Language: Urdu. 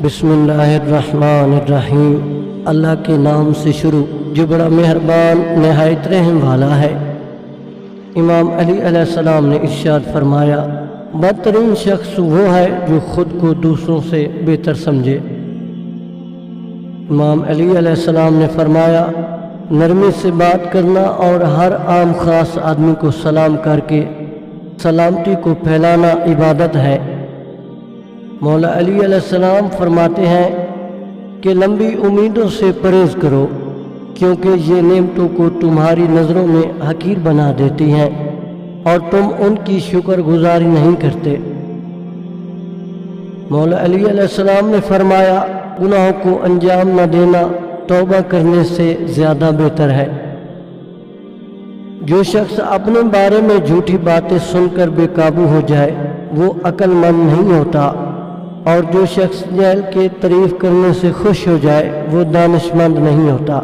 بسم اللہ الرحمن الرحیم۔ اللہ کے نام سے شروع جو بڑا مہربان نہایت رحم والا ہے۔ امام علی علیہ السلام نے ارشاد فرمایا، بدترین شخص وہ ہے جو خود کو دوسروں سے بہتر سمجھے۔ امام علی علیہ السلام نے فرمایا، نرمی سے بات کرنا اور ہر عام خاص آدمی کو سلام کر کے سلامتی کو پھیلانا عبادت ہے۔ مولا علی علیہ السلام فرماتے ہیں کہ لمبی امیدوں سے پرہیز کرو، کیونکہ یہ نعمتوں کو تمہاری نظروں میں حقیر بنا دیتی ہیں اور تم ان کی شکر گزاری نہیں کرتے۔ مولا علی علیہ السلام نے فرمایا، گناہوں کو انجام نہ دینا توبہ کرنے سے زیادہ بہتر ہے۔ جو شخص اپنے بارے میں جھوٹی باتیں سن کر بے قابو ہو جائے وہ عقل مند نہیں ہوتا، اور جو شخص جہل کے تعریف کرنے سے خوش ہو جائے وہ دانش مند نہیں ہوتا۔